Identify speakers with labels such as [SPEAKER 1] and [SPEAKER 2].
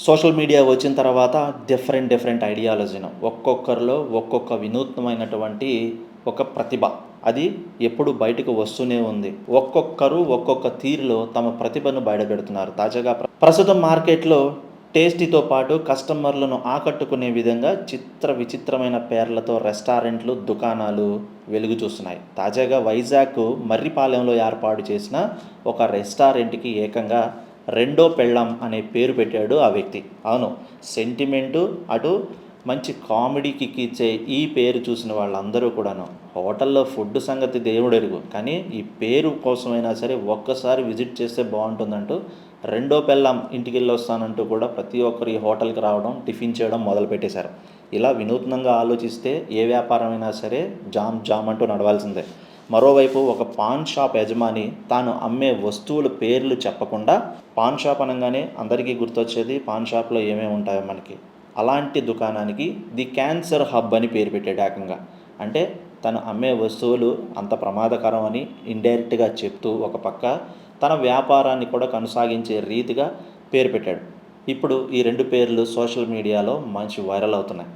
[SPEAKER 1] Social media వచ్చిన తర్వాత different ఐడియాలజీను ఒక్కొక్కరిలో ఒక్కొక్క వినూత్నమైనటువంటి ఒక ప్రతిభ అది ఎప్పుడు బయటకు వస్తూనే ఉంది. ఒక్కొక్కరు ఒక్కొక్క తీరులో తమ ప్రతిభను బయటపెడుతున్నారు. తాజాగా ప్రస్తుతం మార్కెట్‌లో టేస్టీతో పాటు కస్టమర్లను ఆకట్టుకునే విధంగా విచిత్రమైన పేర్లతో రెస్టారెంట్లు, దుకాణాలు వెలుగు చూస్తున్నాయి. తాజాగా వైజాగ్ మర్రిపాలెంలో ఏర్పాటు చేసిన ఒక రెస్టారెంట్‌కి ఏకంగా రెండో పెళ్ళాం అనే పేరు పెట్టాడు ఆ వ్యక్తి. అవును, సెంటిమెంటు అటు మంచి కామెడీ కిక్ ఇచ్చే ఈ పేరు చూసిన వాళ్ళందరూ కూడాను హోటల్లో ఫుడ్ సంగతి దేవుడెరుగు, కానీ ఈ పేరు కోసమైనా సరే ఒక్కసారి విజిట్ చేస్తే బాగుంటుందంటూ రెండో పెళ్ళాం ఇంటికి వెళ్ళొస్తానంటూ కూడా ప్రతి ఒక్కరు ఈ హోటల్కి రావడం, టిఫిన్ చేయడం మొదలుపెట్టేశారు. ఇలా వినూత్నంగా ఆలోచిస్తే ఏ వ్యాపారమైనా సరే జామ్ అంటూ నడవాల్సిందే. మరోవైపు ఒక పాన్ షాప్ యజమాని తాను అమ్మే వస్తువుల పేర్లు చెప్పకుండా, పాన్ షాప్ అనగానే అందరికీ గుర్తొచ్చేది పాన్ షాప్లో ఏమేమి ఉంటాయో మనకి, అలాంటి దుకాణానికి ది క్యాన్సర్ హబ్ అని పేరు పెట్టాడు ఏకంగా. అంటే తను అమ్మే వస్తువులు అంత ప్రమాదకరం అని ఇండైరెక్ట్గా చెప్తూ ఒక పక్క తన వ్యాపారాన్ని కూడా కొనసాగించే రీతిగా పేరు పెట్టాడు. ఇప్పుడు ఈ రెండు పేర్లు సోషల్ మీడియాలో మంచి వైరల్ అవుతున్నాయి.